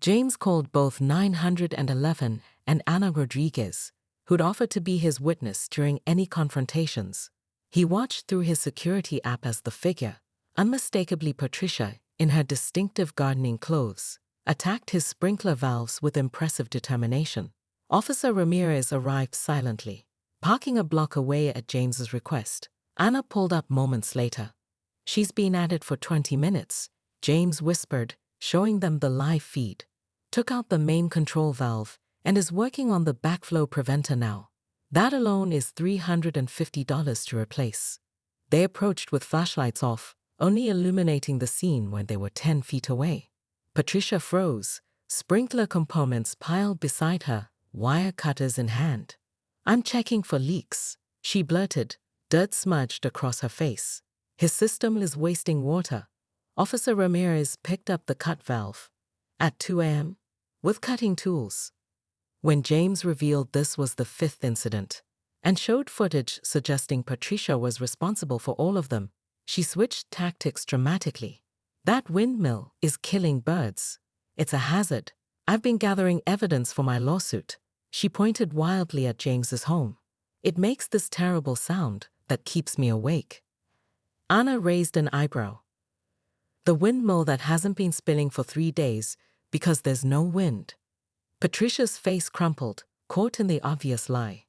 James called both 911 and Ana Rodriguez, who'd offered to be his witness during any confrontations. He watched through his security app as the figure, unmistakably Patricia, in her distinctive gardening clothes, attacked his sprinkler valves with impressive determination. Officer Ramirez arrived silently, parking a block away at James's request. Ana pulled up moments later. "She's been at it for 20 minutes, James whispered, showing them the live feed. "Took out the main control valve and is working on the backflow preventer now. That alone is $350 to replace." They approached with flashlights off, only illuminating the scene when they were 10 feet away. Patricia froze, sprinkler components piled beside her, wire cutters in hand. "I'm checking for leaks," she blurted, dirt smudged across her face. "His system is wasting water." Officer Ramirez picked up the cut valve. At 2 a.m., with cutting tools. When James revealed this was the 5th incident, and showed footage suggesting Patricia was responsible for all of them, she switched tactics dramatically. "That windmill is killing birds. It's a hazard. I've been gathering evidence for my lawsuit." She pointed wildly at James's home. "It makes this terrible sound that keeps me awake." Ana raised an eyebrow. "The windmill that hasn't been spinning for 3 days because there's no wind." Patricia's face crumpled, caught in the obvious lie.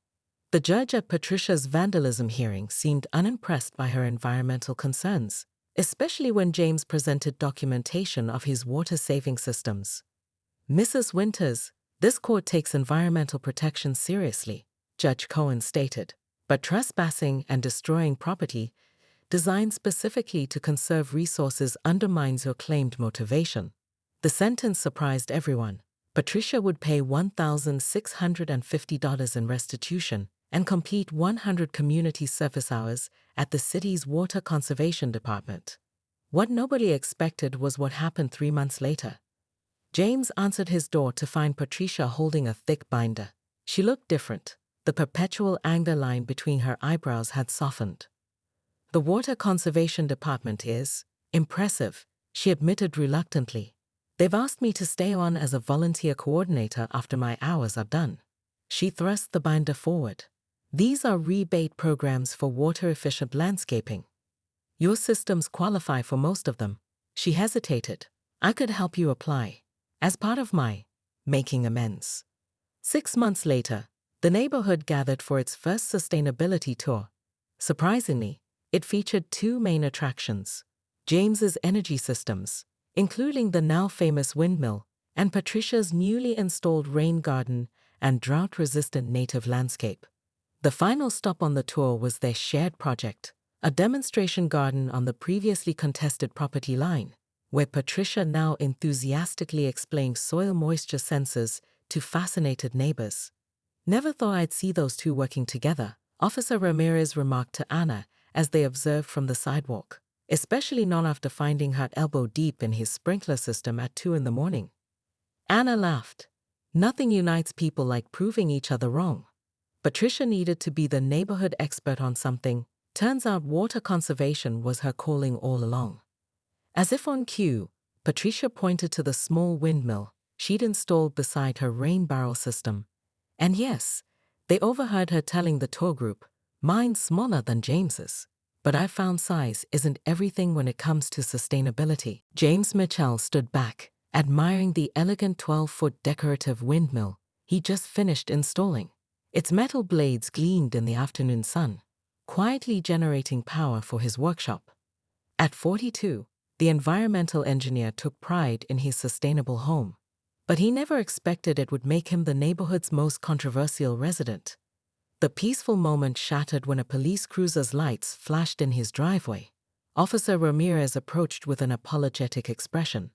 The judge at Patricia's vandalism hearing seemed unimpressed by her environmental concerns, especially when James presented documentation of his water-saving systems. "Mrs. Winters, this court takes environmental protection seriously," Judge Cohen stated, "but trespassing and destroying property designed specifically to conserve resources undermines your claimed motivation." The sentence surprised everyone. Patricia would pay $1,650 in restitution and complete 100 community service hours at the city's Water Conservation Department. What nobody expected was what happened 3 months later. James answered his door to find Patricia holding a thick binder. She looked different. The perpetual anger line between her eyebrows had softened. "The Water Conservation Department is impressive," she admitted reluctantly. "They've asked me to stay on as a volunteer coordinator after my hours are done." She thrust the binder forward. "These are rebate programs for water-efficient landscaping. Your systems qualify for most of them." She hesitated. "I could help you apply, as part of my making amends." 6 months later, the neighborhood gathered for its first sustainability tour. Surprisingly, it featured 2 main attractions: James's energy systems, including the now-famous windmill, and Patricia's newly installed rain garden and drought-resistant native landscape. The final stop on the tour was their shared project, a demonstration garden on the previously contested property line, where Patricia now enthusiastically explained soil moisture sensors to fascinated neighbors. "Never thought I'd see those two working together," Officer Ramirez remarked to Ana as they observed from the sidewalk, especially not after finding her elbow deep in his sprinkler system at 2 in the morning. Ana laughed. "Nothing unites people like proving each other wrong." Patricia needed to be the neighborhood expert on something. Turns out water conservation was her calling all along. As if on cue, Patricia pointed to the small windmill she'd installed beside her rain barrel system. And yes, they overheard her telling the tour group, "Mine's smaller than James's. But I found size isn't everything when it comes to sustainability." James Mitchell stood back, admiring the elegant 12-foot decorative windmill he just finished installing. Its metal blades gleamed in the afternoon sun, quietly generating power for his workshop. At 42, the environmental engineer took pride in his sustainable home. But he never expected it would make him the neighborhood's most controversial resident. The peaceful moment shattered when a police cruiser's lights flashed in his driveway. Officer Ramirez approached with an apologetic expression.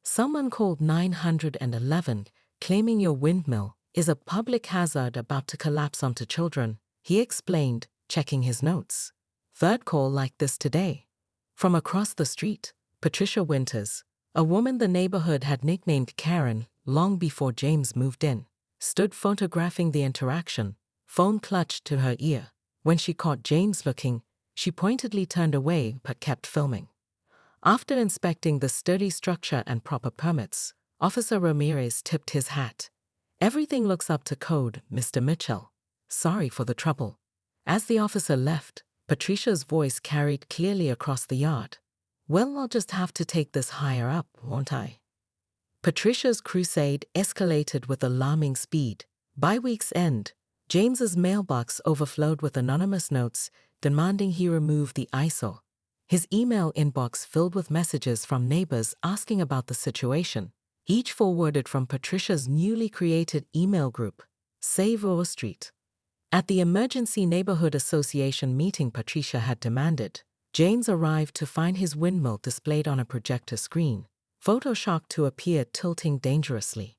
"Someone called 911, claiming your windmill is a public hazard about to collapse onto children," he explained, checking his notes. "Third call like this today." From across the street, Patricia Winters, a woman the neighborhood had nicknamed Karen long before James moved in, stood photographing the interaction, phone clutched to her ear. When she caught James looking, she pointedly turned away but kept filming. After inspecting the sturdy structure and proper permits, Officer Ramirez tipped his hat. "Everything looks up to code, Mr. Mitchell. Sorry for the trouble." As the officer left, Patricia's voice carried clearly across the yard. "Well, I'll just have to take this higher up, won't I?" Patricia's crusade escalated with alarming speed. By week's end, James's mailbox overflowed with anonymous notes demanding he remove the eyesore. His email inbox filled with messages from neighbors asking about the situation, each forwarded from Patricia's newly created email group, Save Our Street. At the Emergency Neighborhood Association meeting Patricia had demanded, James arrived to find his windmill displayed on a projector screen, photoshopped to appear tilting dangerously.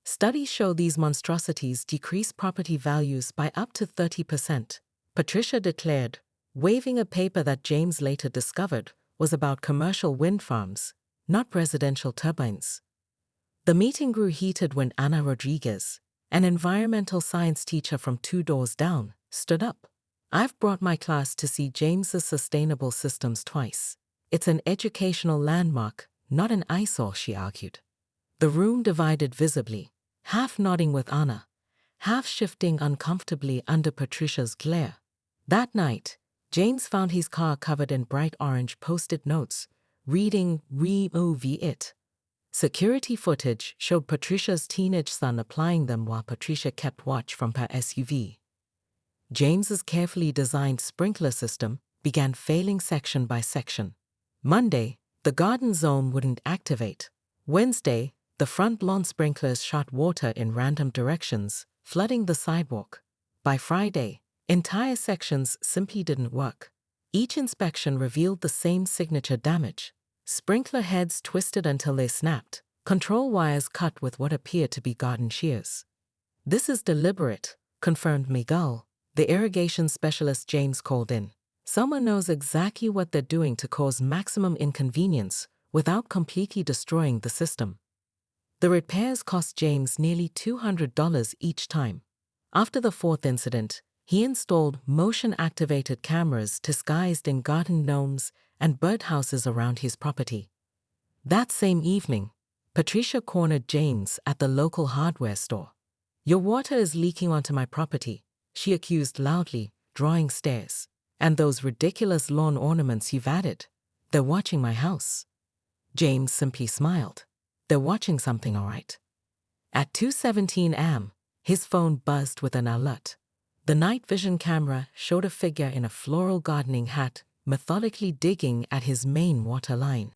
Studies show these monstrosities decrease property values by up to 30%, Patricia declared, waving a paper that James later discovered was about commercial wind farms, not residential turbines. The meeting grew heated when Ana Rodriguez, an environmental science teacher from 2 doors down, stood up. "I've brought my class to see James's sustainable systems twice. It's an educational landmark, not an eyesore," she argued. The room divided visibly, half nodding with Ana, half shifting uncomfortably under Patricia's glare. That night, James found his car covered in bright orange post-it notes, reading "Remove it." Security footage showed Patricia's teenage son applying them while Patricia kept watch from her SUV. James's carefully designed sprinkler system began failing section by section. Monday, the garden zone wouldn't activate. Wednesday, the front lawn sprinklers shot water in random directions, flooding the sidewalk. By Friday, entire sections simply didn't work. Each inspection revealed the same signature damage. Sprinkler heads twisted until they snapped, control wires cut with what appeared to be garden shears. "This is deliberate," confirmed Miguel, the irrigation specialist James called in. "Someone knows exactly what they're doing to cause maximum inconvenience without completely destroying the system." The repairs cost James nearly $200 each time. After the fourth incident, he installed motion-activated cameras disguised in garden gnomes and birdhouses around his property. That same evening, Patricia cornered James at the local hardware store. "Your water is leaking onto my property," she accused loudly, drawing stares. "And those ridiculous lawn ornaments you've added, they're watching my house." James simply smiled. "They're watching something, all right." At 2:17 a.m., his phone buzzed with an alert. The night vision camera showed a figure in a floral gardening hat methodically digging at his main water line.